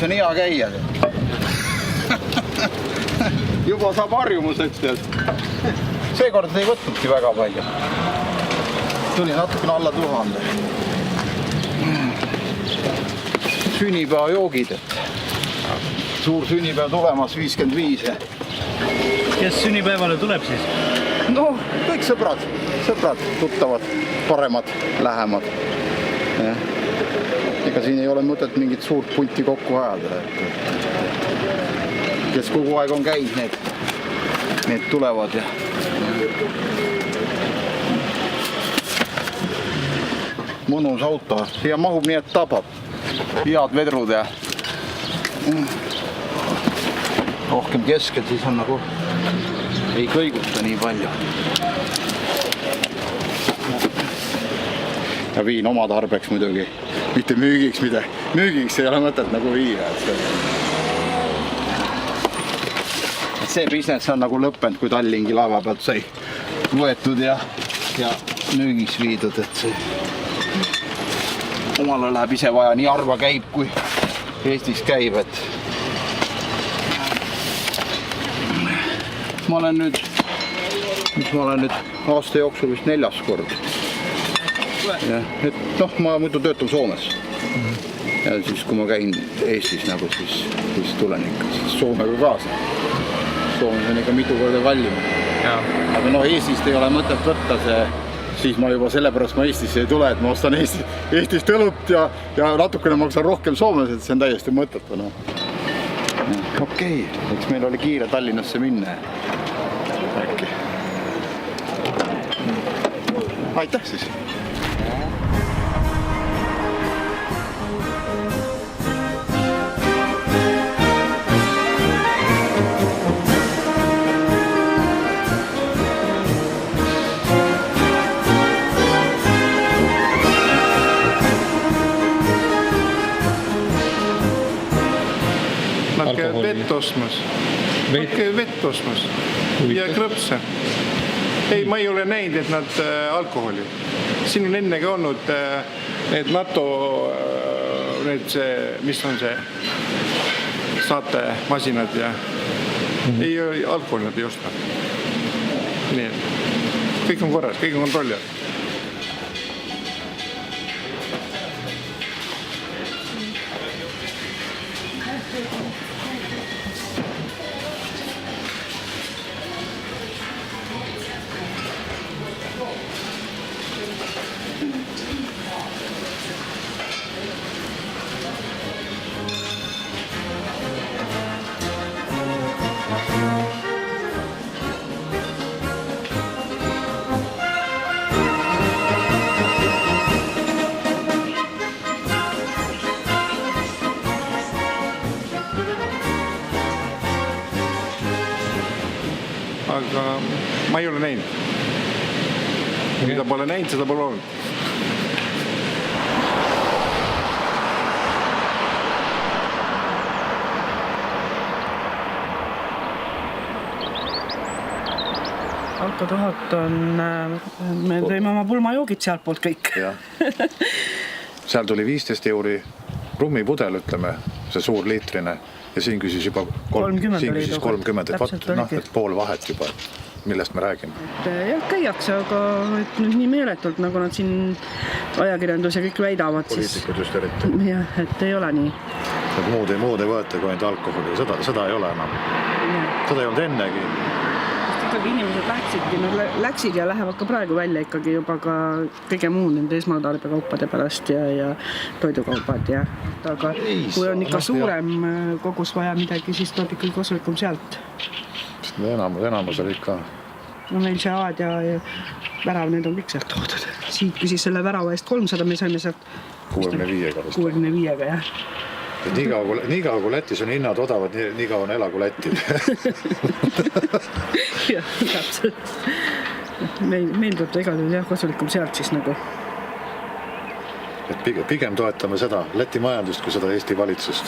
on hea käia. Juba saab harjumuseks. Seekord ei võtnudki väga palju. Tuli natukene alla 1000. Sünnipäevajoogid. Suur sünnipäev tulemas 55. Kes sünnipäevale tuleb siis? No, kõik sõbrad, tuttavad, paremad, lähemad. Ega siin ei ole mõtet mingit suurt punti kokku ajada. Kes kogu aeg on käinud, need tulevad. Mõnus auto. Siia mahub nii, et tabab. Head vedrud ja rohkem keskel, siis on nagu ei kõiguta nii palju. Ja viin oma tarbeks muidugi, mitte müügiks, müügiks ei ole mõtet nagu viia. See business on nagu lõppenud, kui Tallingi laeva pealt sai võetud ja müügiks viidud, et see omale läheb ise vaja, nii harva käib, kui Eestis käib, et ma olen nüüd aasta jooksul vist 4. kord. Ja, et ma muidu töötan Soomes. Ja siis, kui ma käin Eestis, nagu, siis tulen ikka Soomega kaasa. Soomes on ikka mitu korda kallim. Aga Eestist ei ole mõtet võtta see, siis ma juba sellepärast ma Eestisse ei tule, et ma ostan Eestist õlut ja natukene maksan rohkem Soomes, et see on täiesti mõttetu. Okei, eks meil oli kiire Tallinnasse minna. Äkki. Aitäh siis! Nad käivad vett ostmas ja krõpse. Ei, ma ei ole näinud, et nad alkoholi. Siin on ennegi olnud need NATO, mis on see, saatemasinad ja ei alkoholi nad ei osta. Nii, kõik on korras, kõik on kontrolli all. Aga ma ei ole näinud. Mida pole näinud, seda pole olnud. Alko 1000 on, me tõime oma pulmajoogid sealt poolt kõik. Seal tuli 15 euri rummipudel, ütleme, see suur liitrine. Ja siin küsis juba 30, et pool vahet juba, millest me räägime. Jah, käiakse, aga nüüd nii meeletult, nagu nad siin ajakirjandus ja kõik väidavad. Poliitikud just eriti. Jah, et ei ole nii. Muud ei võeta kui ainult alkoholi, seda ei ole enam. Seda ei olnud ennegi. Ikkagi inimesed läksid ja lähevad ka praegu välja ikkagi juba ka kõige muu nende esmatarbekaupade pärast ja toidukaupad. Aga kui on ikka suurem kogus vaja midagi, siis tuleb ikkagi kasulikum sealt. Enamus oli ikka. No meil see aad ja värav, need on kõik sealt toodud. Siit küsis selle värava eest 300, me saime sealt 65-ga, jah. Nii kaua kui Lätis on hinnad odavad, nii kaua on elagu Läti. Jah, täpselt. Meil tuleb igal kasulikum sealt siis nagu. Pigem toetame seda Läti majandust kui seda Eesti valitsust.